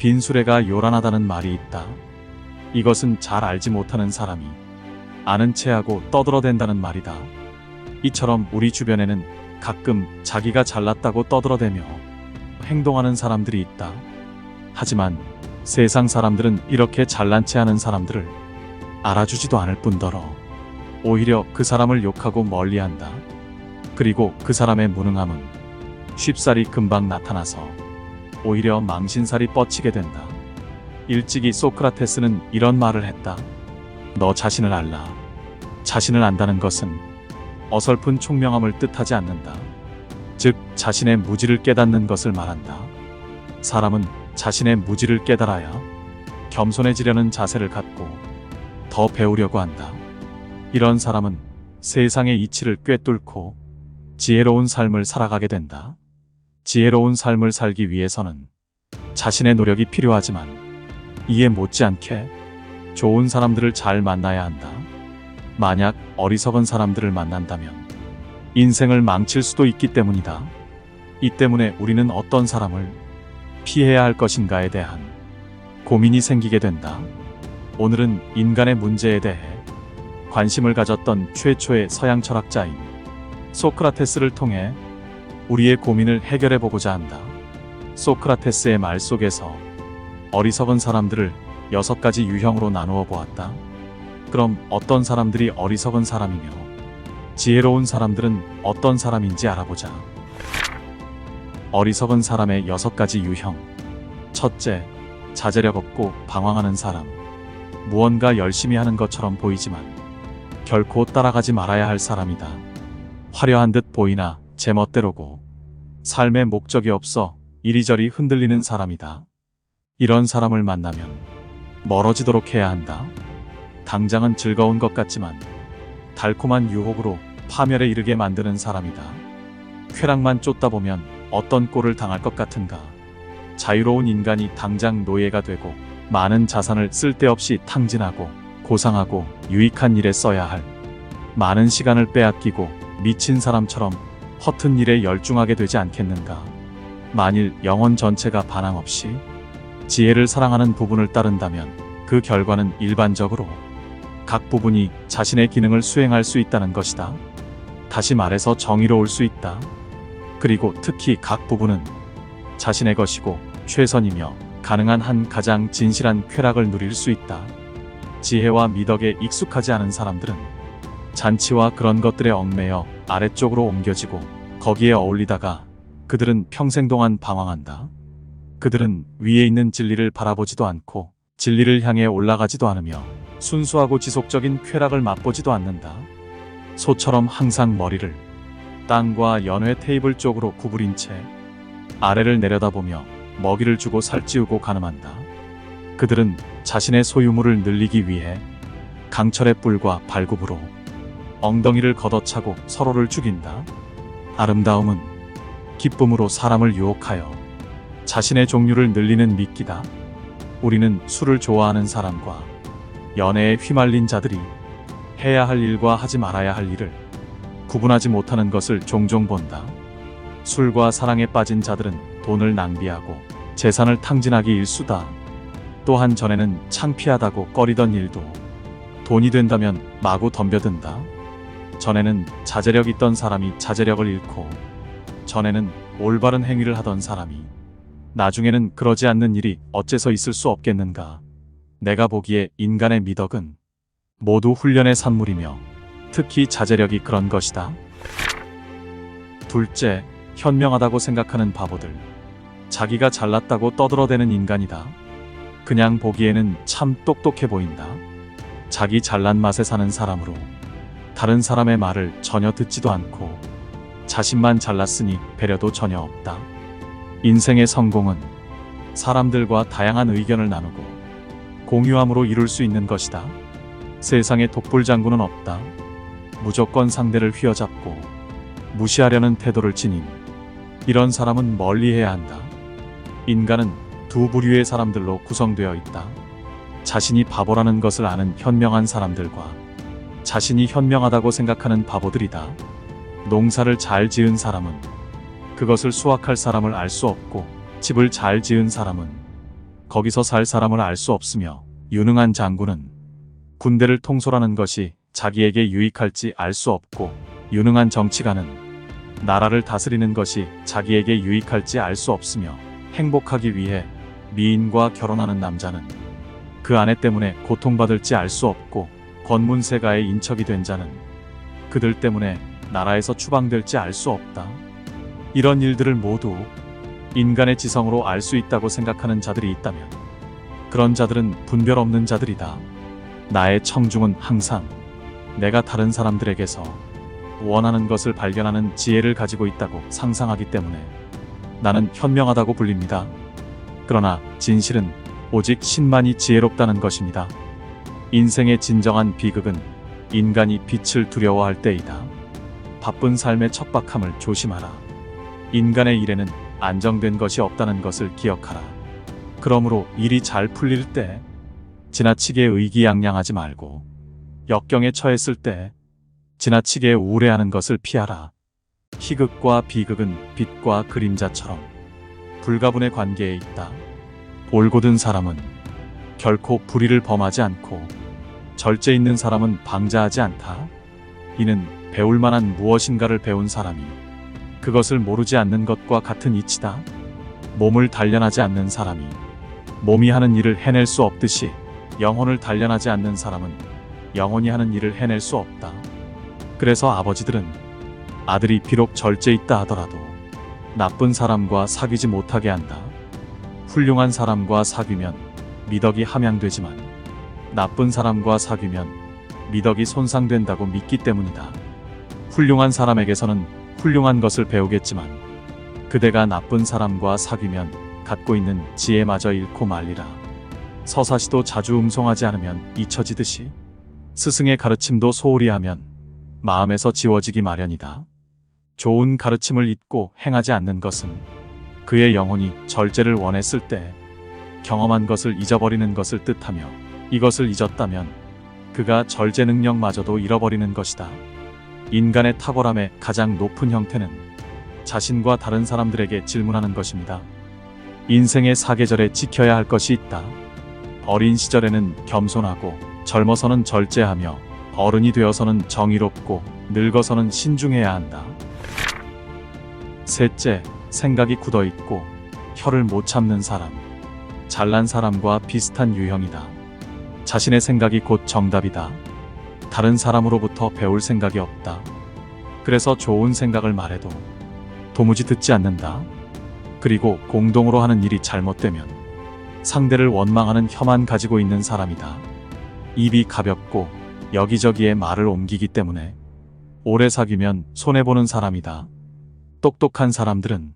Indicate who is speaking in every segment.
Speaker 1: 빈 수레가 요란하다는 말이 있다. 이것은 잘 알지 못하는 사람이 아는 체하고 떠들어댄다는 말이다. 이처럼 우리 주변에는 가끔 자기가 잘났다고 떠들어대며 행동하는 사람들이 있다. 하지만 세상 사람들은 이렇게 잘난 체하는 사람들을 알아주지도 않을 뿐더러 오히려 그 사람을 욕하고 멀리한다. 그리고 그 사람의 무능함은 쉽사리 금방 나타나서 오히려 망신살이 뻗치게 된다. 일찍이 소크라테스는 이런 말을 했다. 너 자신을 알라. 자신을 안다는 것은 어설픈 총명함을 뜻하지 않는다. 즉 자신의 무지를 깨닫는 것을 말한다. 사람은 자신의 무지를 깨달아야 겸손해지려는 자세를 갖고 더 배우려고 한다. 이런 사람은 세상의 이치를 꿰뚫고 지혜로운 삶을 살아가게 된다. 지혜로운 삶을 살기 위해서는 자신의 노력이 필요하지만 이에 못지않게 좋은 사람들을 잘 만나야 한다. 만약 어리석은 사람들을 만난다면 인생을 망칠 수도 있기 때문이다. 이 때문에 우리는 어떤 사람을 피해야 할 것인가에 대한 고민이 생기게 된다. 오늘은 인간의 문제에 대해 관심을 가졌던 최초의 서양 철학자인 소크라테스를 통해 우리의 고민을 해결해 보고자 한다. 소크라테스의 말 속에서 어리석은 사람들을 6가지 유형으로 나누어 보았다. 그럼 어떤 사람들이 어리석은 사람이며 지혜로운 사람들은 어떤 사람인지 알아보자. 어리석은 사람의 6가지 유형. 첫째, 자제력 없고 방황하는 사람. 무언가 열심히 하는 것처럼 보이지만 결코 따라가지 말아야 할 사람이다. 화려한 듯 보이나 제멋대로고 삶의 목적이 없어 이리저리 흔들리는 사람이다. 이런 사람을 만나면 멀어지도록 해야 한다. 당장은 즐거운 것 같지만 달콤한 유혹으로 파멸에 이르게 만드는 사람이다. 쾌락만 쫓다 보면 어떤 꼴을 당할 것 같은가. 자유로운 인간이 당장 노예가 되고 많은 자산을 쓸데없이 탕진하고 고상하고 유익한 일에 써야 할 많은 시간을 빼앗기고 미친 사람처럼 허튼 일에 열중하게 되지 않겠는가. 만일 영혼 전체가 반항 없이 지혜를 사랑하는 부분을 따른다면 그 결과는 일반적으로 각 부분이 자신의 기능을 수행할 수 있다는 것이다. 다시 말해서 정의로울 수 있다. 그리고 특히 각 부분은 자신의 것이고 최선이며 가능한 한 가장 진실한 쾌락을 누릴 수 있다. 지혜와 미덕에 익숙하지 않은 사람들은 잔치와 그런 것들에 얽매여 아래쪽으로 옮겨지고 거기에 어울리다가 그들은 평생 동안 방황한다. 그들은 위에 있는 진리를 바라보지도 않고 진리를 향해 올라가지도 않으며 순수하고 지속적인 쾌락을 맛보지도 않는다. 소처럼 항상 머리를 땅과 연회 테이블 쪽으로 구부린 채 아래를 내려다보며 먹이를 주고 살찌우고 가늠한다. 그들은 자신의 소유물을 늘리기 위해 강철의 뿔과 발굽으로 엉덩이를 걷어차고 서로를 죽인다. 아름다움은 기쁨으로 사람을 유혹하여 자신의 종류를 늘리는 미끼다. 우리는 술을 좋아하는 사람과 연애에 휘말린 자들이 해야 할 일과 하지 말아야 할 일을 구분하지 못하는 것을 종종 본다. 술과 사랑에 빠진 자들은 돈을 낭비하고 재산을 탕진하기 일수다. 또한 전에는 창피하다고 꺼리던 일도 돈이 된다면 마구 덤벼든다. 전에는 자제력 있던 사람이 자제력을 잃고 전에는 올바른 행위를 하던 사람이 나중에는 그러지 않는 일이 어째서 있을 수 없겠는가. 내가 보기에 인간의 미덕은 모두 훈련의 산물이며 특히 자제력이 그런 것이다. 둘째, 현명하다고 생각하는 바보들. 자기가 잘났다고 떠들어대는 인간이다. 그냥 보기에는 참 똑똑해 보인다. 자기 잘난 맛에 사는 사람으로 다른 사람의 말을 전혀 듣지도 않고 자신만 잘났으니 배려도 전혀 없다. 인생의 성공은 사람들과 다양한 의견을 나누고 공유함으로 이룰 수 있는 것이다. 세상에 독불장군은 없다. 무조건 상대를 휘어잡고 무시하려는 태도를 지닌 이런 사람은 멀리해야 한다. 인간은 두 부류의 사람들로 구성되어 있다. 자신이 바보라는 것을 아는 현명한 사람들과 자신이 현명하다고 생각하는 바보들이다. 농사를 잘 지은 사람은 그것을 수확할 사람을 알 수 없고 집을 잘 지은 사람은 거기서 살 사람을 알 수 없으며 유능한 장군은 군대를 통솔하는 것이 자기에게 유익할지 알 수 없고 유능한 정치가는 나라를 다스리는 것이 자기에게 유익할지 알 수 없으며 행복하기 위해 미인과 결혼하는 남자는 그 아내 때문에 고통받을지 알 수 없고 권문세가의 인척이 된 자는 그들 때문에 나라에서 추방될지 알 수 없다. 이런 일들을 모두 인간의 지성으로 알 수 있다고 생각하는 자들이 있다면 그런 자들은 분별 없는 자들이다. 나의 청중은 항상 내가 다른 사람들에게서 원하는 것을 발견하는 지혜를 가지고 있다고 상상하기 때문에 나는 현명하다고 불립니다. 그러나 진실은 오직 신만이 지혜롭다는 것입니다. 인생의 진정한 비극은 인간이 빛을 두려워할 때이다. 바쁜 삶의 척박함을 조심하라. 인간의 일에는 안정된 것이 없다는 것을 기억하라. 그러므로 일이 잘 풀릴 때 지나치게 의기양양하지 말고 역경에 처했을 때 지나치게 우울해하는 것을 피하라. 희극과 비극은 빛과 그림자처럼 불가분의 관계에 있다. 올곧은 사람은 결코 불의를 범하지 않고 절제 있는 사람은 방자하지 않다. 이는 배울 만한 무엇인가를 배운 사람이 그것을 모르지 않는 것과 같은 이치다. 몸을 단련하지 않는 사람이 몸이 하는 일을 해낼 수 없듯이 영혼을 단련하지 않는 사람은 영혼이 하는 일을 해낼 수 없다. 그래서 아버지들은 아들이 비록 절제 있다 하더라도 나쁜 사람과 사귀지 못하게 한다. 훌륭한 사람과 사귀면 미덕이 함양되지만 나쁜 사람과 사귀면 미덕이 손상된다고 믿기 때문이다. 훌륭한 사람에게서는 훌륭한 것을 배우겠지만 그대가 나쁜 사람과 사귀면 갖고 있는 지혜마저 잃고 말리라. 서사시도 자주 음송하지 않으면 잊혀지듯이 스승의 가르침도 소홀히 하면 마음에서 지워지기 마련이다. 좋은 가르침을 잊고 행하지 않는 것은 그의 영혼이 절제를 원했을 때 경험한 것을 잊어버리는 것을 뜻하며 이것을 잊었다면 그가 절제 능력마저도 잃어버리는 것이다. 인간의 탁월함의 가장 높은 형태는 자신과 다른 사람들에게 질문하는 것입니다. 인생의 사계절에 지켜야 할 것이 있다. 어린 시절에는 겸손하고 젊어서는 절제하며 어른이 되어서는 정의롭고 늙어서는 신중해야 한다. 셋째, 생각이 굳어있고 혀를 못 참는 사람. 잘난 사람과 비슷한 유형이다. 자신의 생각이 곧 정답이다. 다른 사람으로부터 배울 생각이 없다. 그래서 좋은 생각을 말해도 도무지 듣지 않는다. 그리고 공동으로 하는 일이 잘못되면 상대를 원망하는 혀만 가지고 있는 사람이다. 입이 가볍고 여기저기에 말을 옮기기 때문에 오래 사귀면 손해보는 사람이다. 똑똑한 사람들은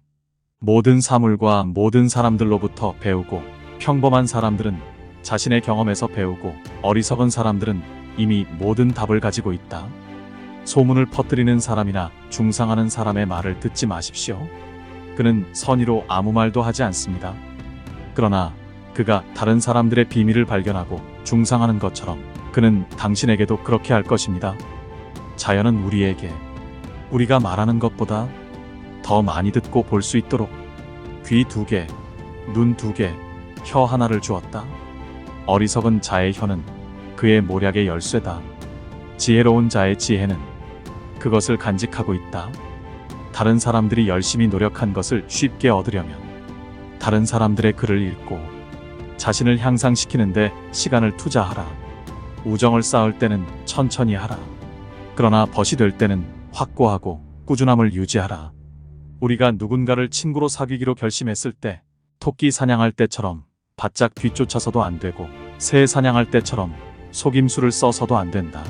Speaker 1: 모든 사물과 모든 사람들로부터 배우고 평범한 사람들은 자신의 경험에서 배우고 어리석은 사람들은 이미 모든 답을 가지고 있다. 소문을 퍼뜨리는 사람이나 중상하는 사람의 말을 듣지 마십시오. 그는 선의로 아무 말도 하지 않습니다. 그러나 그가 다른 사람들의 비밀을 발견하고 중상하는 것처럼 그는 당신에게도 그렇게 할 것입니다. 자연은 우리에게 우리가 말하는 것보다 더 많이 듣고 볼 수 있도록 귀 2개, 눈 2개, 혀 하나를 주었다. 어리석은 자의 혀는 그의 모략의 열쇠다. 지혜로운 자의 지혜는 그것을 간직하고 있다. 다른 사람들이 열심히 노력한 것을 쉽게 얻으려면 다른 사람들의 글을 읽고 자신을 향상시키는데 시간을 투자하라. 우정을 쌓을 때는 천천히 하라. 그러나 벗이 될 때는 확고하고 꾸준함을 유지하라. 우리가 누군가를 친구로 사귀기로 결심했을 때 토끼 사냥할 때처럼 바짝 뒤쫓아서도 안 되고 새 사냥할 때처럼 속임수를 써서도 안 된다.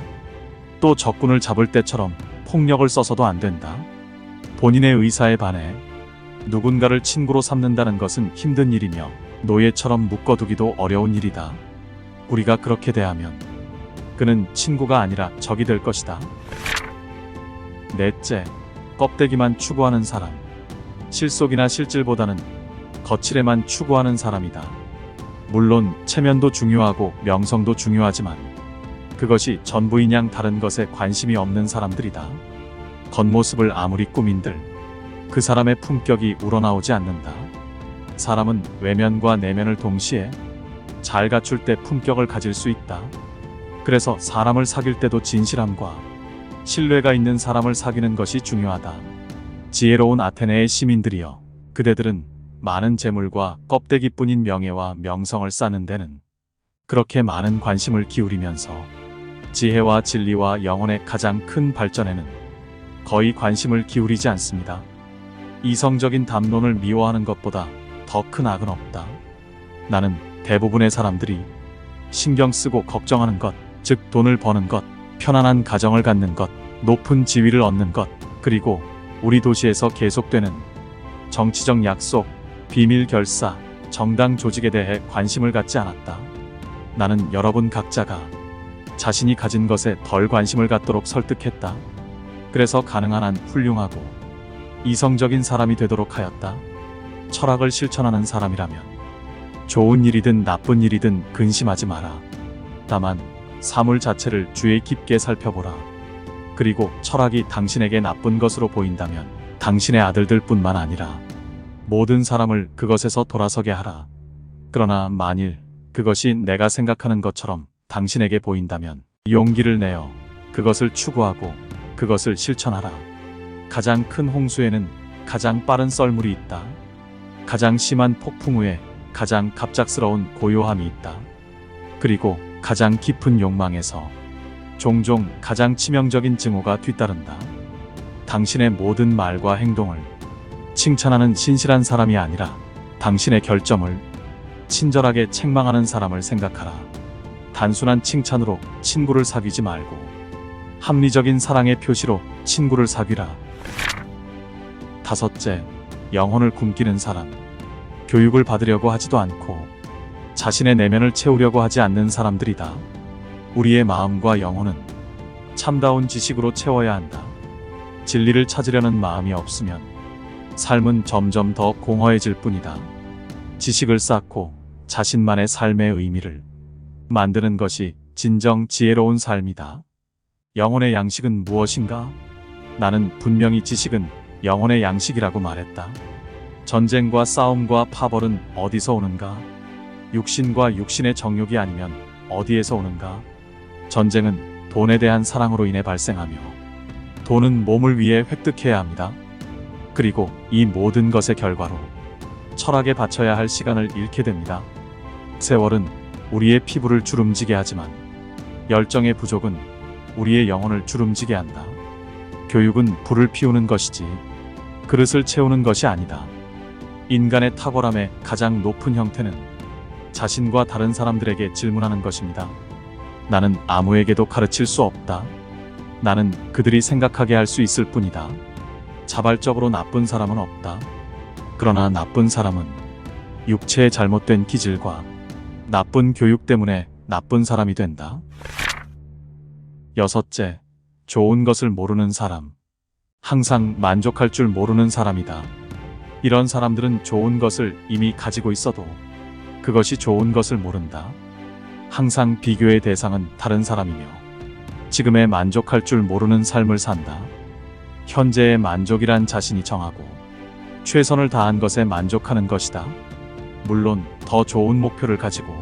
Speaker 1: 또 적군을 잡을 때처럼 폭력을 써서도 안 된다. 본인의 의사에 반해 누군가를 친구로 삼는다는 것은 힘든 일이며 노예처럼 묶어두기도 어려운 일이다. 우리가 그렇게 대하면 그는 친구가 아니라 적이 될 것이다. 넷째, 껍데기만 추구하는 사람. 실속이나 실질보다는 거칠에만 추구하는 사람이다. 물론 체면도 중요하고 명성도 중요하지만 그것이 전부인 양 다른 것에 관심이 없는 사람들이다. 겉모습을 아무리 꾸민들 그 사람의 품격이 우러나오지 않는다. 사람은 외면과 내면을 동시에 잘 갖출 때 품격을 가질 수 있다. 그래서 사람을 사귈 때도 진실함과 신뢰가 있는 사람을 사귀는 것이 중요하다. 지혜로운 아테네의 시민들이여, 그대들은 많은 재물과 껍데기뿐인 명예와 명성을 쌓는 데는 그렇게 많은 관심을 기울이면서 지혜와 진리와 영혼의 가장 큰 발전에는 거의 관심을 기울이지 않습니다. 이성적인 담론을 미워하는 것보다 더 큰 악은 없다. 나는 대부분의 사람들이 신경 쓰고 걱정하는 것, 즉 돈을 버는 것, 편안한 가정을 갖는 것, 높은 지위를 얻는 것, 그리고 우리 도시에서 계속되는 정치적 약속, 비밀 결사, 정당 조직에 대해 관심을 갖지 않았다. 나는 여러분 각자가 자신이 가진 것에 덜 관심을 갖도록 설득했다. 그래서 가능한 한 훌륭하고 이성적인 사람이 되도록 하였다. 철학을 실천하는 사람이라면 좋은 일이든 나쁜 일이든 근심하지 마라. 다만 사물 자체를 주의 깊게 살펴보라. 그리고 철학이 당신에게 나쁜 것으로 보인다면 당신의 아들들 뿐만 아니라 모든 사람을 그것에서 돌아서게 하라. 그러나 만일 그것이 내가 생각하는 것처럼 당신에게 보인다면 용기를 내어 그것을 추구하고 그것을 실천하라. 가장 큰 홍수에는 가장 빠른 썰물이 있다. 가장 심한 폭풍 후에 가장 갑작스러운 고요함이 있다. 그리고 가장 깊은 욕망에서 종종 가장 치명적인 증오가 뒤따른다. 당신의 모든 말과 행동을 칭찬하는 신실한 사람이 아니라 당신의 결점을 친절하게 책망하는 사람을 생각하라. 단순한 칭찬으로 친구를 사귀지 말고 합리적인 사랑의 표시로 친구를 사귀라. 다섯째, 영혼을 굶기는 사람. 교육을 받으려고 하지도 않고 자신의 내면을 채우려고 하지 않는 사람들이다. 우리의 마음과 영혼은 참다운 지식으로 채워야 한다. 진리를 찾으려는 마음이 없으면 삶은 점점 더 공허해질 뿐이다. 지식을 쌓고 자신만의 삶의 의미를 만드는 것이 진정 지혜로운 삶이다. 영혼의 양식은 무엇인가? 나는 분명히 지식은 영혼의 양식이라고 말했다. 전쟁과 싸움과 파벌은 어디서 오는가? 육신과 육신의 정욕이 아니면 어디에서 오는가? 전쟁은 돈에 대한 사랑으로 인해 발생하며 돈은 몸을 위해 획득해야 합니다. 그리고 이 모든 것의 결과로 철학에 바쳐야 할 시간을 잃게 됩니다. 세월은 우리의 피부를 주름지게 하지만 열정의 부족은 우리의 영혼을 주름지게 한다. 교육은 불을 피우는 것이지 그릇을 채우는 것이 아니다. 인간의 탁월함의 가장 높은 형태는 자신과 다른 사람들에게 질문하는 것입니다. 나는 아무에게도 가르칠 수 없다. 나는 그들이 생각하게 할 수 있을 뿐이다. 자발적으로 나쁜 사람은 없다. 그러나 나쁜 사람은 육체의 잘못된 기질과 나쁜 교육 때문에 나쁜 사람이 된다. 여섯째, 좋은 것을 모르는 사람. 항상 만족할 줄 모르는 사람이다. 이런 사람들은 좋은 것을 이미 가지고 있어도 그것이 좋은 것을 모른다. 항상 비교의 대상은 다른 사람이며 지금에 만족할 줄 모르는 삶을 산다. 현재의 만족이란 자신이 정하고 최선을 다한 것에 만족하는 것이다. 물론 더 좋은 목표를 가지고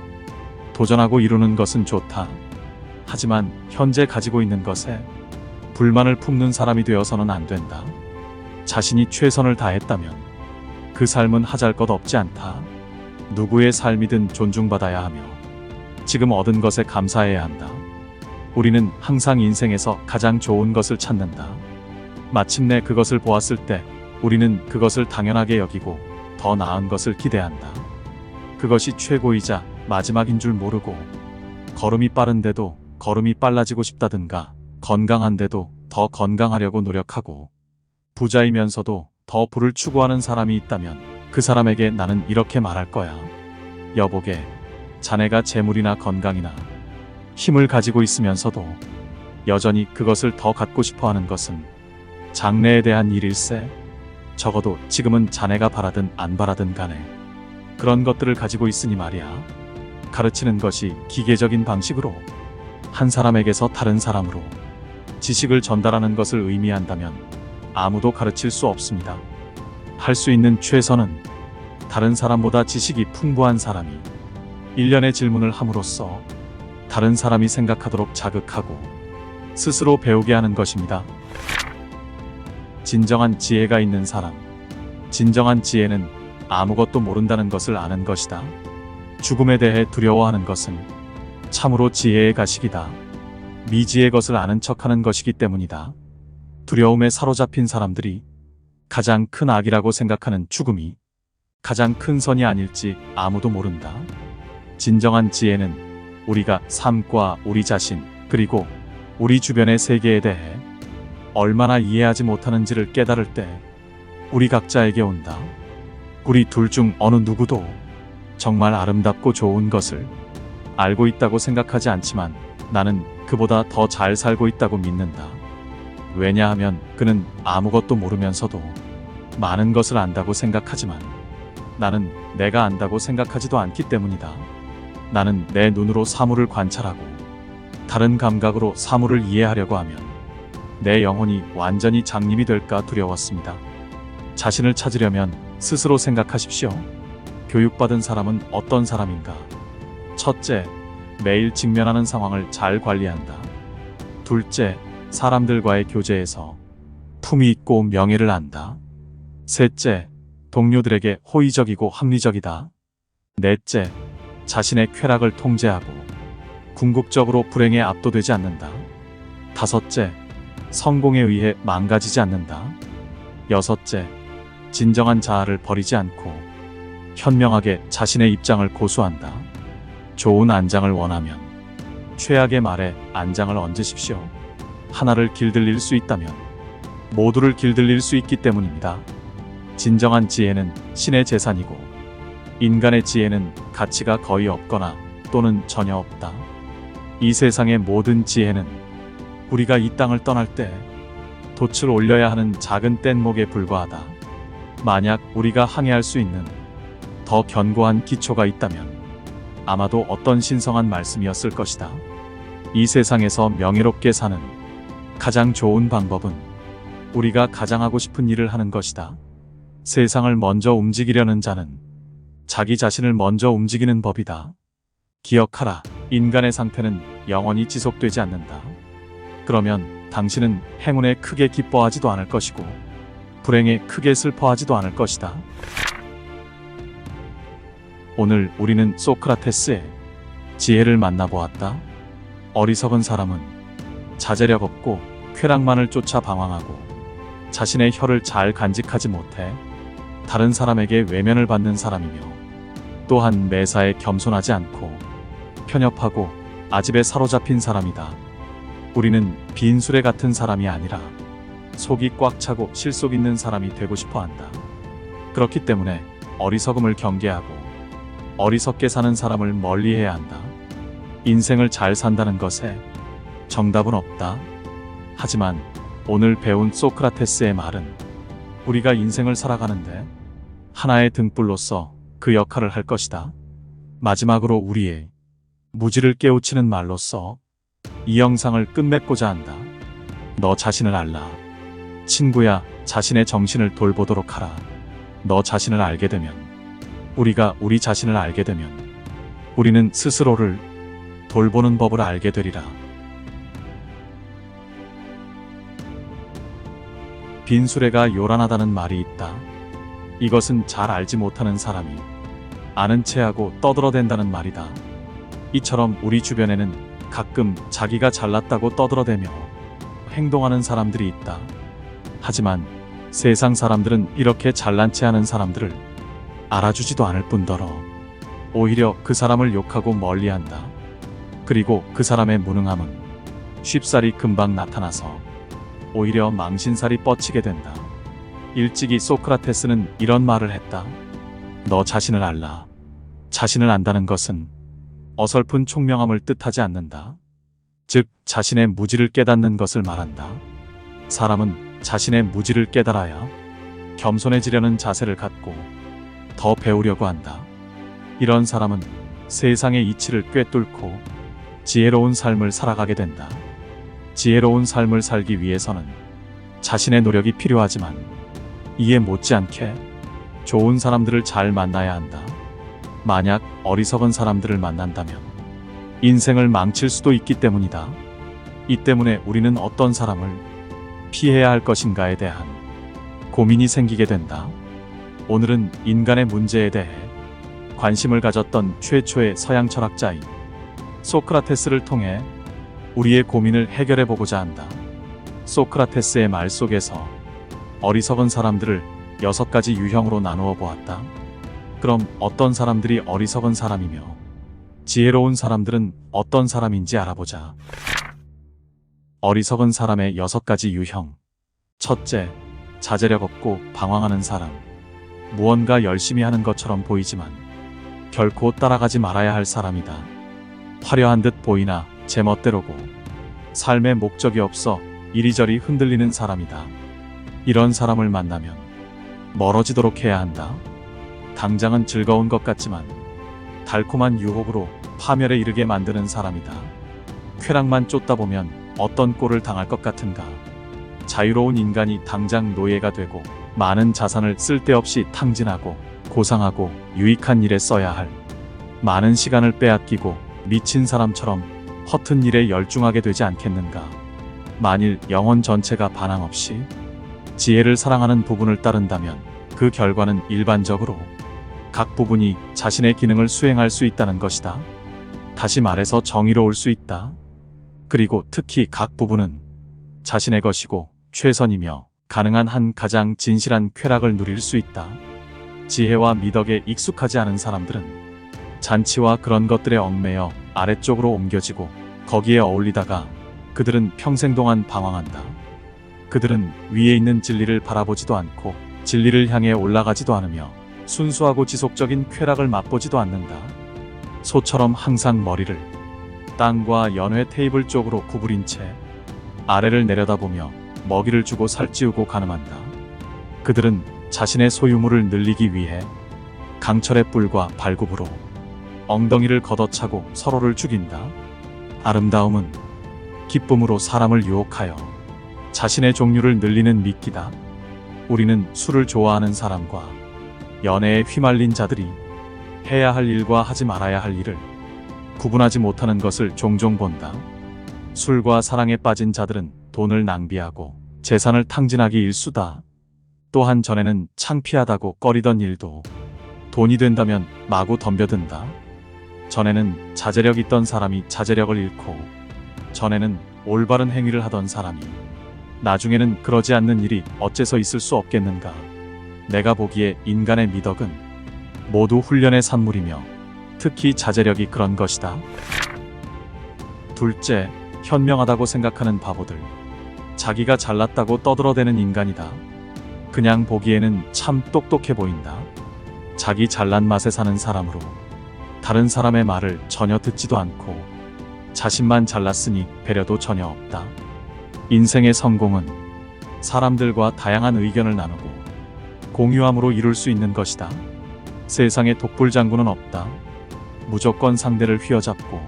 Speaker 1: 도전하고 이루는 것은 좋다. 하지만 현재 가지고 있는 것에 불만을 품는 사람이 되어서는 안 된다. 자신이 최선을 다했다면 그 삶은 하잘것없지 않다. 누구의 삶이든 존중받아야 하며 지금 얻은 것에 감사해야 한다. 우리는 항상 인생에서 가장 좋은 것을 찾는다. 마침내 그것을 보았을 때 우리는 그것을 당연하게 여기고 더 나은 것을 기대한다. 그것이 최고이자 마지막인 줄 모르고 걸음이 빠른데도 걸음이 빨라지고 싶다든가 건강한데도 더 건강하려고 노력하고 부자이면서도 더 부를 추구하는 사람이 있다면 그 사람에게 나는 이렇게 말할 거야. 여보게, 자네가 재물이나 건강이나 힘을 가지고 있으면서도 여전히 그것을 더 갖고 싶어하는 것은 장래에 대한 일일세. 적어도 지금은 자네가 바라든 안 바라든 간에 그런 것들을 가지고 있으니 말이야. 가르치는 것이 기계적인 방식으로 한 사람에게서 다른 사람으로 지식을 전달하는 것을 의미한다면 아무도 가르칠 수 없습니다. 할 수 있는 최선은 다른 사람보다 지식이 풍부한 사람이 일련의 질문을 함으로써 다른 사람이 생각하도록 자극하고 스스로 배우게 하는 것입니다. 진정한 지혜가 있는 사람. 진정한 지혜는 아무것도 모른다는 것을 아는 것이다. 죽음에 대해 두려워하는 것은 참으로 지혜의 가식이다. 미지의 것을 아는 척하는 것이기 때문이다. 두려움에 사로잡힌 사람들이 가장 큰 악이라고 생각하는 죽음이 가장 큰 선이 아닐지 아무도 모른다. 진정한 지혜는 우리가 삶과 우리 자신 그리고 우리 주변의 세계에 대해 얼마나 이해하지 못하는지를 깨달을 때 우리 각자에게 온다. 우리 둘 중 어느 누구도 정말 아름답고 좋은 것을 알고 있다고 생각하지 않지만 나는 그보다 더 잘 살고 있다고 믿는다. 왜냐하면 그는 아무것도 모르면서도 많은 것을 안다고 생각하지만 나는 내가 안다고 생각하지도 않기 때문이다. 나는 내 눈으로 사물을 관찰하고 다른 감각으로 사물을 이해하려고 하면 내 영혼이 완전히 장님이 될까 두려웠습니다. 자신을 찾으려면 스스로 생각하십시오. 교육받은 사람은 어떤 사람인가? 첫째, 매일 직면하는 상황을 잘 관리한다. 둘째, 사람들과의 교제에서 품위 있고 명예를 안다. 셋째, 동료들에게 호의적이고 합리적이다. 넷째, 자신의 쾌락을 통제하고 궁극적으로 불행에 압도되지 않는다. 다섯째, 성공에 의해 망가지지 않는다. 여섯째, 진정한 자아를 버리지 않고 현명하게 자신의 입장을 고수한다. 좋은 안장을 원하면 최악의 말에 안장을 얹으십시오. 하나를 길들일 수 있다면 모두를 길들일 수 있기 때문입니다. 진정한 지혜는 신의 재산이고 인간의 지혜는 가치가 거의 없거나 또는 전혀 없다. 이 세상의 모든 지혜는 우리가 이 땅을 떠날 때 돛을 올려야 하는 작은 뗏목에 불과하다. 만약 우리가 항해할 수 있는 더 견고한 기초가 있다면 아마도 어떤 신성한 말씀이었을 것이다. 이 세상에서 명예롭게 사는 가장 좋은 방법은 우리가 가장 하고 싶은 일을 하는 것이다. 세상을 먼저 움직이려는 자는 자기 자신을 먼저 움직이는 법이다. 기억하라. 인간의 상태는 영원히 지속되지 않는다. 그러면 당신은 행운에 크게 기뻐하지도 않을 것이고 불행에 크게 슬퍼하지도 않을 것이다. 오늘 우리는 소크라테스의 지혜를 만나보았다. 어리석은 사람은 자제력 없고 쾌락만을 쫓아 방황하고 자신의 혀를 잘 간직하지 못해 다른 사람에게 외면을 받는 사람이며 또한 매사에 겸손하지 않고 편협하고 아집에 사로잡힌 사람이다. 우리는 빈 수레 같은 사람이 아니라 속이 꽉 차고 실속 있는 사람이 되고 싶어 한다. 그렇기 때문에 어리석음을 경계하고 어리석게 사는 사람을 멀리해야 한다. 인생을 잘 산다는 것에 정답은 없다. 하지만 오늘 배운 소크라테스의 말은 우리가 인생을 살아가는데 하나의 등불로서 그 역할을 할 것이다. 마지막으로 우리의 무지를 깨우치는 말로써 이 영상을 끝맺고자 한다. 너 자신을 알라. 친구야, 자신의 정신을 돌보도록 하라. 너 자신을 알게 되면 우리가 우리 자신을 알게 되면 우리는 스스로를 돌보는 법을 알게 되리라. 빈 수레가 요란하다는 말이 있다. 이것은 잘 알지 못하는 사람이 아는 체하고 떠들어댄다는 말이다. 이처럼 우리 주변에는 가끔 자기가 잘났다고 떠들어대며 행동하는 사람들이 있다. 하지만 세상 사람들은 이렇게 잘난 체하는 사람들을 알아주지도 않을 뿐더러 오히려 그 사람을 욕하고 멀리한다. 그리고 그 사람의 무능함은 쉽사리 금방 나타나서 오히려 망신살이 뻗치게 된다. 일찍이 소크라테스는 이런 말을 했다. 너 자신을 알라. 자신을 안다는 것은 어설픈 총명함을 뜻하지 않는다. 즉 자신의 무지를 깨닫는 것을 말한다. 사람은 자신의 무지를 깨달아야 겸손해지려는 자세를 갖고 더 배우려고 한다. 이런 사람은 세상의 이치를 꿰뚫고 지혜로운 삶을 살아가게 된다. 지혜로운 삶을 살기 위해서는 자신의 노력이 필요하지만 이에 못지않게 좋은 사람들을 잘 만나야 한다. 만약 어리석은 사람들을 만난다면 인생을 망칠 수도 있기 때문이다. 이 때문에 우리는 어떤 사람을 피해야 할 것인가에 대한 고민이 생기게 된다. 오늘은 인간의 문제에 대해 관심을 가졌던 최초의 서양 철학자인 소크라테스를 통해 우리의 고민을 해결해 보고자 한다. 소크라테스의 말 속에서 어리석은 사람들을 6가지 유형으로 나누어 보았다. 그럼 어떤 사람들이 어리석은 사람이며 지혜로운 사람들은 어떤 사람인지 알아보자. 어리석은 사람의 6가지 유형. 첫째, 자제력 없고 방황하는 사람. 무언가 열심히 하는 것처럼 보이지만 결코 따라가지 말아야 할 사람이다. 화려한 듯 보이나 제멋대로고 삶의 목적이 없어 이리저리 흔들리는 사람이다. 이런 사람을 만나면 멀어지도록 해야 한다. 당장은 즐거운 것 같지만 달콤한 유혹으로 파멸에 이르게 만드는 사람이다. 쾌락만 쫓다 보면 어떤 꼴을 당할 것 같은가. 자유로운 인간이 당장 노예가 되고 많은 자산을 쓸데없이 탕진하고 고상하고 유익한 일에 써야 할 많은 시간을 빼앗기고 미친 사람처럼 허튼 일에 열중하게 되지 않겠는가. 만일 영혼 전체가 반항 없이 지혜를 사랑하는 부분을 따른다면 그 결과는 일반적으로 각 부분이 자신의 기능을 수행할 수 있다는 것이다. 다시 말해서 정의로울 수 있다. 그리고 특히 각 부분은 자신의 것이고 최선이며 가능한 한 가장 진실한 쾌락을 누릴 수 있다. 지혜와 미덕에 익숙하지 않은 사람들은 잔치와 그런 것들에 얽매여 아래쪽으로 옮겨지고 거기에 어울리다가 그들은 평생 동안 방황한다. 그들은 위에 있는 진리를 바라보지도 않고 진리를 향해 올라가지도 않으며 순수하고 지속적인 쾌락을 맛보지도 않는다. 소처럼 항상 머리를 땅과 연회 테이블 쪽으로 구부린 채 아래를 내려다보며 먹이를 주고 살찌우고 가늠한다. 그들은 자신의 소유물을 늘리기 위해 강철의 뿔과 발굽으로 엉덩이를 걷어차고 서로를 죽인다. 아름다움은 기쁨으로 사람을 유혹하여 자신의 종류를 늘리는 미끼다. 우리는 술을 좋아하는 사람과 연애에 휘말린 자들이 해야 할 일과 하지 말아야 할 일을 구분하지 못하는 것을 종종 본다. 술과 사랑에 빠진 자들은 돈을 낭비하고 재산을 탕진하기 일쑤다. 또한 전에는 창피하다고 꺼리던 일도 돈이 된다면 마구 덤벼든다. 전에는 자제력 있던 사람이 자제력을 잃고 전에는 올바른 행위를 하던 사람이 나중에는 그러지 않는 일이 어째서 있을 수 없겠는가. 내가 보기에 인간의 미덕은 모두 훈련의 산물이며 특히 자제력이 그런 것이다. 둘째, 현명하다고 생각하는 바보들. 자기가 잘났다고 떠들어대는 인간이다. 그냥 보기에는 참 똑똑해 보인다. 자기 잘난 맛에 사는 사람으로 다른 사람의 말을 전혀 듣지도 않고 자신만 잘났으니 배려도 전혀 없다. 인생의 성공은 사람들과 다양한 의견을 나누고 공유함으로 이룰 수 있는 것이다. 세상에 독불장군은 없다. 무조건 상대를 휘어잡고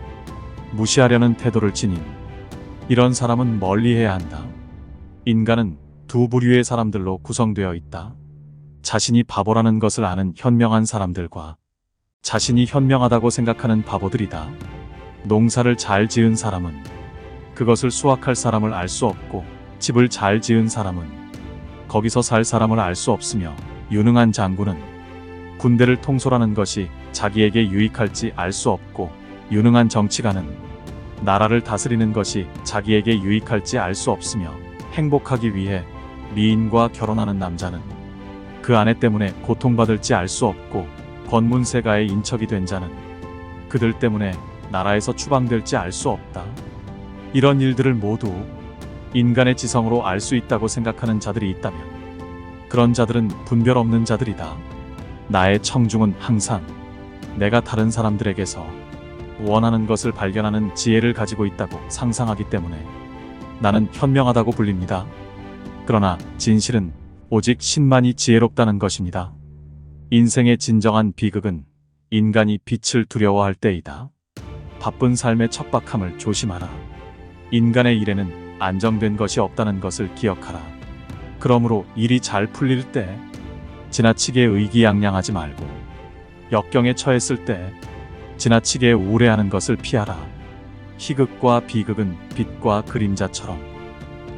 Speaker 1: 무시하려는 태도를 지닌 이런 사람은 멀리해야 한다. 인간은 두 부류의 사람들로 구성되어 있다. 자신이 바보라는 것을 아는 현명한 사람들과 자신이 현명하다고 생각하는 바보들이다. 농사를 잘 지은 사람은 그것을 수확할 사람을 알 수 없고 집을 잘 지은 사람은 거기서 살 사람을 알 수 없으며 유능한 장군은 군대를 통솔하는 것이 자기에게 유익할지 알 수 없고 유능한 정치가는 나라를 다스리는 것이 자기에게 유익할지 알 수 없으며 행복하기 위해 미인과 결혼하는 남자는 그 아내 때문에 고통받을지 알 수 없고 권문세가의 인척이 된 자는 그들 때문에 나라에서 추방될지 알 수 없다. 이런 일들을 모두 인간의 지성으로 알 수 있다고 생각하는 자들이 있다면 그런 자들은 분별 없는 자들이다. 나의 청중은 항상 내가 다른 사람들에게서 원하는 것을 발견하는 지혜를 가지고 있다고 상상하기 때문에 나는 현명하다고 불립니다. 그러나 진실은 오직 신만이 지혜롭다는 것입니다. 인생의 진정한 비극은 인간이 빛을 두려워할 때이다. 바쁜 삶의 척박함을 조심하라. 인간의 일에는 안정된 것이 없다는 것을 기억하라. 그러므로 일이 잘 풀릴 때 지나치게 의기양양하지 말고 역경에 처했을 때 지나치게 우울해하는 것을 피하라. 희극과 비극은 빛과 그림자처럼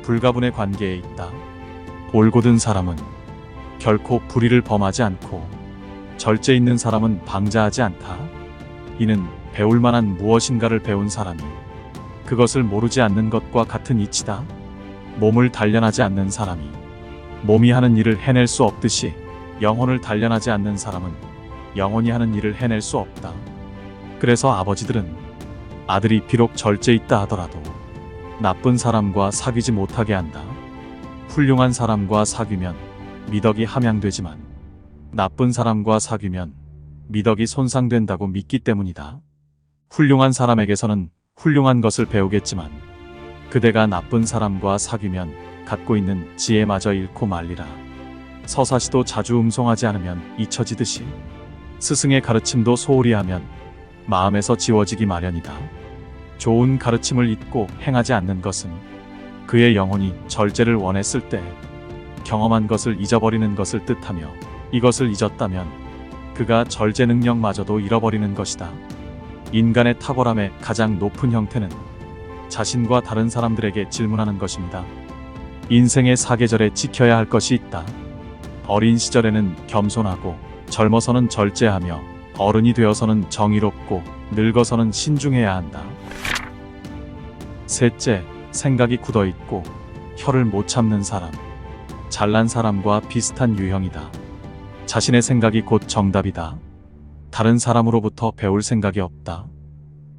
Speaker 1: 불가분의 관계에 있다. 올곧은 사람은 결코 불의를 범하지 않고 절제 있는 사람은 방자하지 않다. 이는 배울 만한 무엇인가를 배운 사람이 그것을 모르지 않는 것과 같은 이치다. 몸을 단련하지 않는 사람이 몸이 하는 일을 해낼 수 없듯이 영혼을 단련하지 않는 사람은 영혼이 하는 일을 해낼 수 없다. 그래서 아버지들은 아들이 비록 절제 있다 하더라도 나쁜 사람과 사귀지 못하게 한다. 훌륭한 사람과 사귀면 미덕이 함양되지만 나쁜 사람과 사귀면 미덕이 손상된다고 믿기 때문이다. 훌륭한 사람에게서는 훌륭한 것을 배우겠지만 그대가 나쁜 사람과 사귀면 갖고 있는 지혜마저 잃고 말리라. 서사시도 자주 음송하지 않으면 잊혀지듯이 스승의 가르침도 소홀히 하면 마음에서 지워지기 마련이다. 좋은 가르침을 잊고 행하지 않는 것은 그의 영혼이 절제를 원했을 때 경험한 것을 잊어버리는 것을 뜻하며 이것을 잊었다면 그가 절제 능력마저도 잃어버리는 것이다. 인간의 탁월함의 가장 높은 형태는 자신과 다른 사람들에게 질문하는 것입니다. 인생의 사계절에 지켜야 할 것이 있다. 어린 시절에는 겸손하고 젊어서는 절제하며 어른이 되어서는 정의롭고 늙어서는 신중해야 한다. 셋째, 생각이 굳어있고 혀를 못 참는 사람. 잘난 사람과 비슷한 유형이다. 자신의 생각이 곧 정답이다. 다른 사람으로부터 배울 생각이 없다.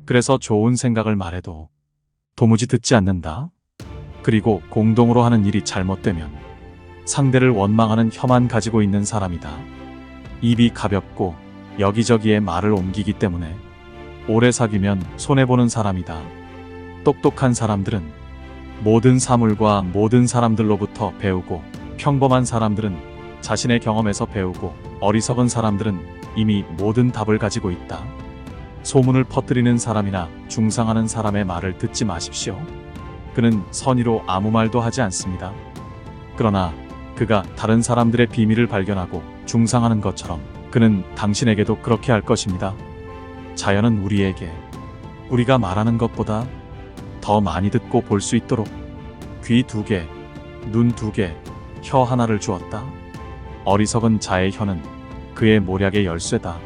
Speaker 1: 그래서 좋은 생각을 말해도 도무지 듣지 않는다. 그리고 공동으로 하는 일이 잘못되면 상대를 원망하는 혀만 가지고 있는 사람이다. 입이 가볍고 여기저기에 말을 옮기기 때문에 오래 사귀면 손해보는 사람이다. 똑똑한 사람들은 모든 사물과 모든 사람들로부터 배우고 평범한 사람들은 자신의 경험에서 배우고 어리석은 사람들은 이미 모든 답을 가지고 있다. 소문을 퍼뜨리는 사람이나 중상하는 사람의 말을 듣지 마십시오. 그는 선의로 아무 말도 하지 않습니다. 그러나 그가 다른 사람들의 비밀을 발견하고 중상하는 것처럼 그는 당신에게도 그렇게 할 것입니다. 자연은 우리에게 우리가 말하는 것보다 더 많이 듣고 볼 수 있도록 귀 2개, 눈 2개, 혀 하나를 주었다. 어리석은 자의 혀는 그의 모략의 열쇠다.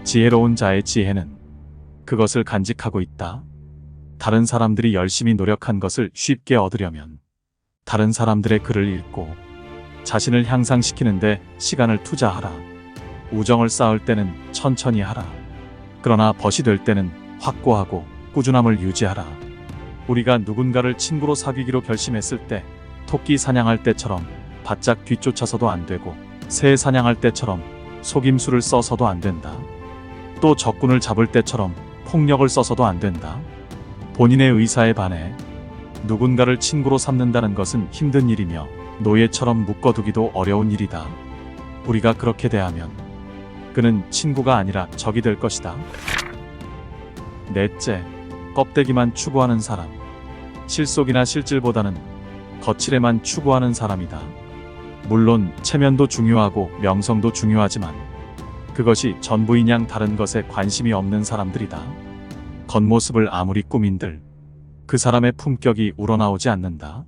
Speaker 1: 지혜로운 자의 지혜는 그것을 간직하고 있다. 다른 사람들이 열심히 노력한 것을 쉽게 얻으려면 다른 사람들의 글을 읽고 자신을 향상시키는데 시간을 투자하라. 우정을 쌓을 때는 천천히 하라. 그러나 벗이 될 때는 확고하고 꾸준함을 유지하라. 우리가 누군가를 친구로 사귀기로 결심했을 때 토끼 사냥할 때처럼 바짝 뒤쫓아서도 안 되고 새 사냥할 때처럼 속임수를 써서도 안 된다. 또 적군을 잡을 때처럼 폭력을 써서도 안 된다. 본인의 의사에 반해 누군가를 친구로 삼는다는 것은 힘든 일이며 노예처럼 묶어두기도 어려운 일이다. 우리가 그렇게 대하면 그는 친구가 아니라 적이 될 것이다. 넷째, 껍데기만 추구하는 사람. 실속이나 실질보다는 거칠에만 추구하는 사람이다. 물론 체면도 중요하고 명성도 중요하지만 그것이 전부인 양 다른 것에 관심이 없는 사람들이다. 겉모습을 아무리 꾸민들 그 사람의 품격이 우러나오지 않는다.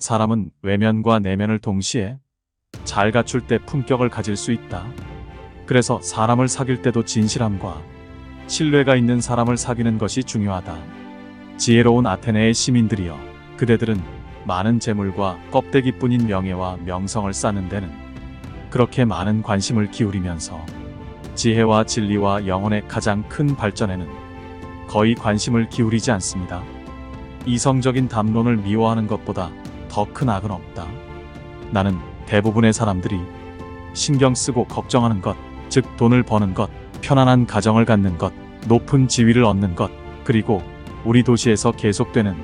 Speaker 1: 사람은 외면과 내면을 동시에 잘 갖출 때 품격을 가질 수 있다. 그래서 사람을 사귈 때도 진실함과 신뢰가 있는 사람을 사귀는 것이 중요하다. 지혜로운 아테네의 시민들이여, 그대들은 많은 재물과 껍데기뿐인 명예와 명성을 쌓는 데는 그렇게 많은 관심을 기울이면서 지혜와 진리와 영혼의 가장 큰 발전에는 거의 관심을 기울이지 않습니다. 이성적인 담론을 미워하는 것보다 더 큰 악은 없다. 나는 대부분의 사람들이 신경 쓰고 걱정하는 것, 즉 돈을 버는 것, 편안한 가정을 갖는 것, 높은 지위를 얻는 것, 그리고 우리 도시에서 계속되는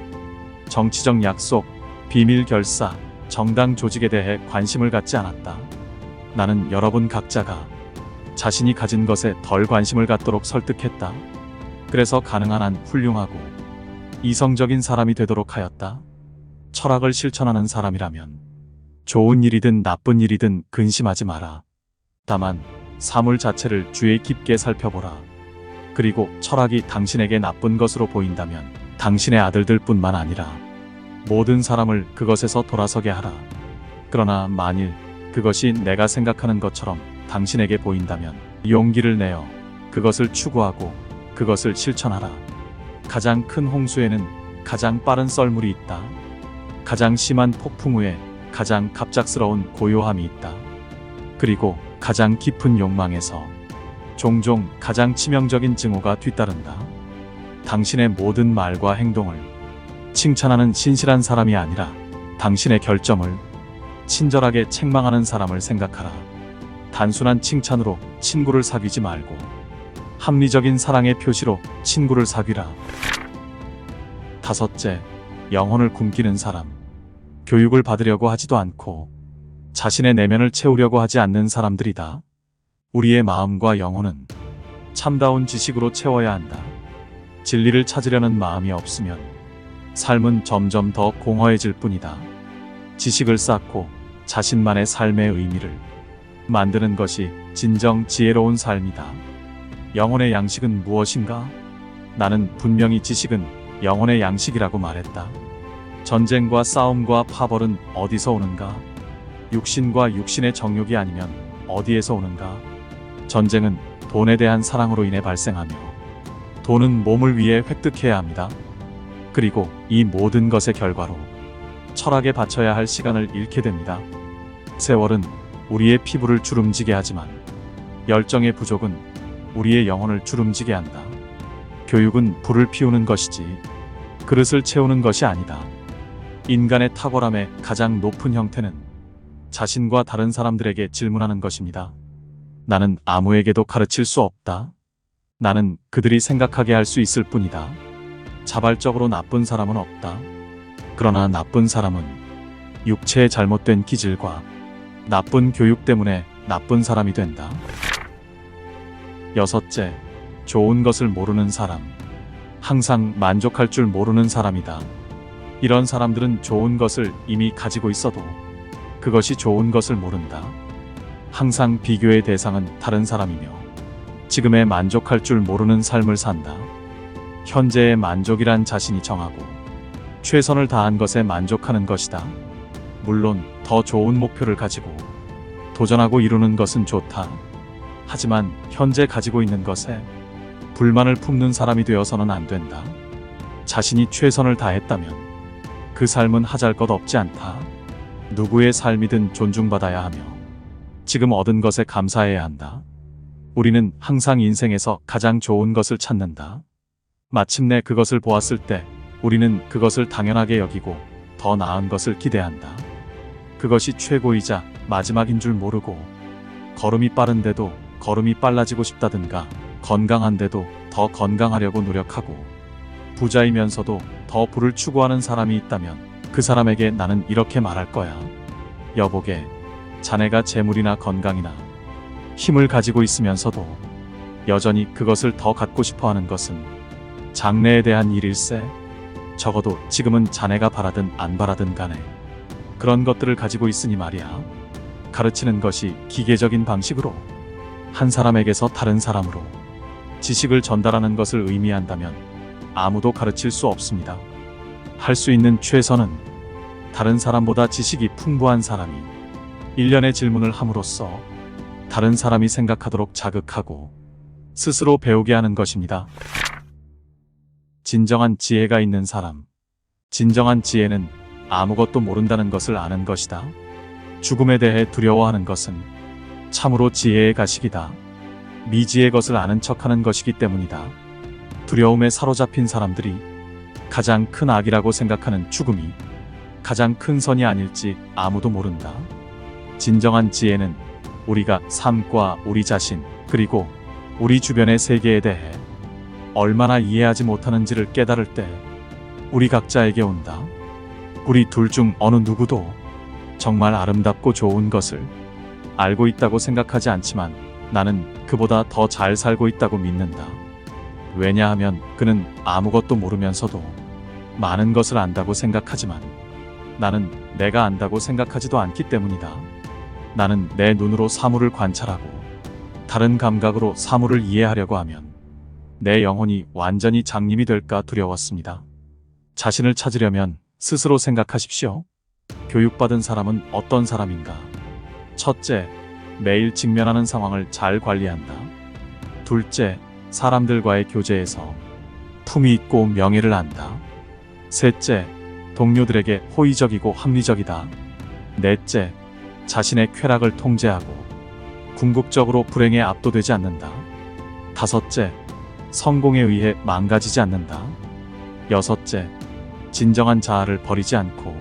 Speaker 1: 정치적 약속, 비밀 결사, 정당 조직에 대해 관심을 갖지 않았다. 나는 여러분 각자가 자신이 가진 것에 덜 관심을 갖도록 설득했다. 그래서 가능한 한 훌륭하고 이성적인 사람이 되도록 하였다. 철학을 실천하는 사람이라면 좋은 일이든 나쁜 일이든 근심하지 마라. 다만 사물 자체를 주의 깊게 살펴보라. 그리고 철학이 당신에게 나쁜 것으로 보인다면 당신의 아들들뿐만 아니라 모든 사람을 그것에서 돌아서게 하라. 그러나 만일 그것이 내가 생각하는 것처럼 당신에게 보인다면 용기를 내어 그것을 추구하고 그것을 실천하라. 가장 큰 홍수에는 가장 빠른 썰물이 있다. 가장 심한 폭풍 후에 가장 갑작스러운 고요함이 있다. 그리고 가장 깊은 욕망에서 종종 가장 치명적인 증오가 뒤따른다. 당신의 모든 말과 행동을 칭찬하는 신실한 사람이 아니라 당신의 결점을 친절하게 책망하는 사람을 생각하라. 단순한 칭찬으로 친구를 사귀지 말고 합리적인 사랑의 표시로 친구를 사귀라. 다섯째, 영혼을 굶기는 사람. 교육을 받으려고 하지도 않고 자신의 내면을 채우려고 하지 않는 사람들이다. 우리의 마음과 영혼은 참다운 지식으로 채워야 한다. 진리를 찾으려는 마음이 없으면 삶은 점점 더 공허해질 뿐이다. 지식을 쌓고 자신만의 삶의 의미를 만드는 것이 진정 지혜로운 삶이다. 영혼의 양식은 무엇인가? 나는 분명히 지식은 영혼의 양식이라고 말했다. 전쟁과 싸움과 파벌은 어디서 오는가? 육신과 육신의 정욕이 아니면 어디에서 오는가? 전쟁은 돈에 대한 사랑으로 인해 발생하며 돈은 몸을 위해 획득해야 합니다. 그리고 이 모든 것의 결과로 철학에 바쳐야 할 시간을 잃게 됩니다. 세월은 우리의 피부를 주름지게 하지만 열정의 부족은 우리의 영혼을 주름지게 한다. 교육은 불을 피우는 것이지 그릇을 채우는 것이 아니다. 인간의 탁월함의 가장 높은 형태는 자신과 다른 사람들에게 질문하는 것입니다. 나는 아무에게도 가르칠 수 없다. 나는 그들이 생각하게 할 수 있을 뿐이다. 자발적으로 나쁜 사람은 없다. 그러나 나쁜 사람은 육체의 잘못된 기질과 나쁜 교육 때문에 나쁜 사람이 된다. 여섯째, 좋은 것을 모르는 사람. 항상 만족할 줄 모르는 사람이다. 이런 사람들은 좋은 것을 이미 가지고 있어도 그것이 좋은 것을 모른다. 항상 비교의 대상은 다른 사람이며 지금에 만족할 줄 모르는 삶을 산다. 현재의 만족이란 자신이 정하고 최선을 다한 것에 만족하는 것이다. 물론 더 좋은 목표를 가지고 도전하고 이루는 것은 좋다. 하지만 현재 가지고 있는 것에 불만을 품는 사람이 되어서는 안 된다. 자신이 최선을 다했다면 그 삶은 하잘것없지 않다. 누구의 삶이든 존중받아야 하며 지금 얻은 것에 감사해야 한다. 우리는 항상 인생에서 가장 좋은 것을 찾는다. 마침내 그것을 보았을 때 우리는 그것을 당연하게 여기고 더 나은 것을 기대한다. 그것이 최고이자 마지막인 줄 모르고 걸음이 빠른데도 걸음이 빨라지고 싶다든가 건강한데도 더 건강하려고 노력하고 부자이면서도 더 부를 추구하는 사람이 있다면 그 사람에게 나는 이렇게 말할 거야. 여보게, 자네가 재물이나 건강이나 힘을 가지고 있으면서도 여전히 그것을 더 갖고 싶어하는 것은 장래에 대한 일일세. 적어도 지금은 자네가 바라든 안 바라든 간에 그런 것들을 가지고 있으니 말이야. 가르치는 것이 기계적인 방식으로 한 사람에게서 다른 사람으로 지식을 전달하는 것을 의미한다면 아무도 가르칠 수 없습니다. 할 수 있는 최선은 다른 사람보다 지식이 풍부한 사람이 일련의 질문을 함으로써 다른 사람이 생각하도록 자극하고 스스로 배우게 하는 것입니다. 진정한 지혜가 있는 사람. 진정한 지혜는 아무것도 모른다는 것을 아는 것이다. 죽음에 대해 두려워하는 것은 참으로 지혜의 가식이다. 미지의 것을 아는 척하는 것이기 때문이다. 두려움에 사로잡힌 사람들이 가장 큰 악이라고 생각하는 죽음이 가장 큰 선이 아닐지 아무도 모른다. 진정한 지혜는 우리가 삶과 우리 자신 그리고 우리 주변의 세계에 대해 얼마나 이해하지 못하는지를 깨달을 때 우리 각자에게 온다. 우리 둘 중 어느 누구도 정말 아름답고 좋은 것을 알고 있다고 생각하지 않지만 나는 그보다 더 잘 살고 있다고 믿는다. 왜냐하면 그는 아무것도 모르면서도 많은 것을 안다고 생각하지만 나는 내가 안다고 생각하지도 않기 때문이다. 나는 내 눈으로 사물을 관찰하고 다른 감각으로 사물을 이해하려고 하면 내 영혼이 완전히 장님이 될까 두려웠습니다. 자신을 찾으려면 스스로 생각하십시오. 교육받은 사람은 어떤 사람인가? 첫째, 매일 직면하는 상황을 잘 관리한다. 둘째, 사람들과의 교제에서 품위 있고 명예를 안다. 셋째, 동료들에게 호의적이고 합리적이다. 넷째, 자신의 쾌락을 통제하고 궁극적으로 불행에 압도되지 않는다. 다섯째, 성공에 의해 망가지지 않는다. 여섯째, 진정한 자아를 버리지 않고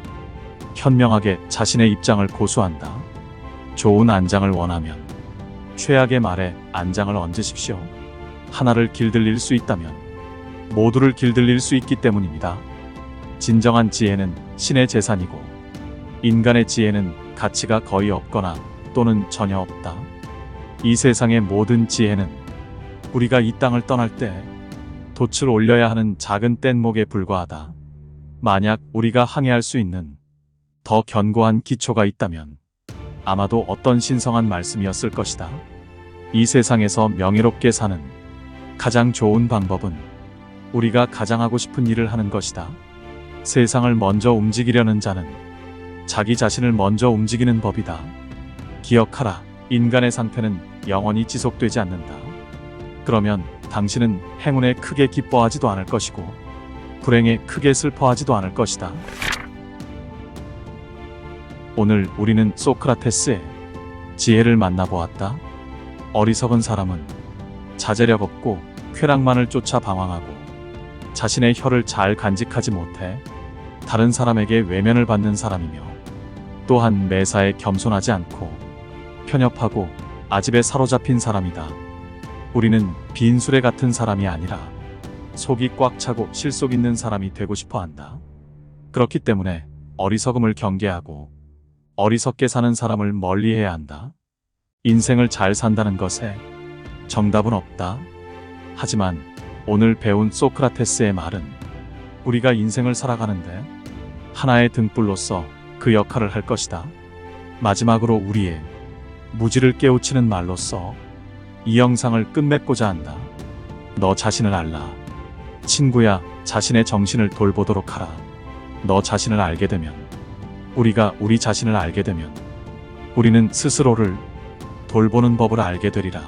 Speaker 1: 현명하게 자신의 입장을 고수한다. 좋은 안장을 원하면 최악의 말에 안장을 얹으십시오. 하나를 길들일 수 있다면 모두를 길들일 수 있기 때문입니다. 진정한 지혜는 신의 재산이고 인간의 지혜는 가치가 거의 없거나 또는 전혀 없다. 이 세상의 모든 지혜는 우리가 이 땅을 떠날 때 돛을 올려야 하는 작은 뗏목에 불과하다. 만약 우리가 항해할 수 있는 더 견고한 기초가 있다면 아마도 어떤 신성한 말씀이었을 것이다. 이 세상에서 명예롭게 사는 가장 좋은 방법은 우리가 가장 하고 싶은 일을 하는 것이다. 세상을 먼저 움직이려는 자는 자기 자신을 먼저 움직이는 법이다. 기억하라. 인간의 상태는 영원히 지속되지 않는다. 그러면 당신은 행운에 크게 기뻐하지도 않을 것이고 불행에 크게 슬퍼하지도 않을 것이다. 오늘 우리는 소크라테스의 지혜를 만나보았다. 어리석은 사람은 자제력 없고 쾌락만을 쫓아 방황하고 자신의 혀를 잘 간직하지 못해 다른 사람에게 외면을 받는 사람이며 또한 매사에 겸손하지 않고 편협하고 아집에 사로잡힌 사람이다. 우리는 빈 수레 같은 사람이 아니라 속이 꽉 차고 실속 있는 사람이 되고 싶어 한다. 그렇기 때문에 어리석음을 경계하고 어리석게 사는 사람을 멀리해야 한다. 인생을 잘 산다는 것에 정답은 없다. 하지만 오늘 배운 소크라테스의 말은 우리가 인생을 살아가는데 하나의 등불로서 그 역할을 할 것이다. 마지막으로 우리의 무지를 깨우치는 말로써 이 영상을 끝맺고자 한다. 너 자신을 알라. 친구야, 자신의 정신을 돌보도록 하라. 너 자신을 알게 되면, 우리가 우리 자신을 알게 되면 우리는 스스로를 돌보는 법을 알게 되리라.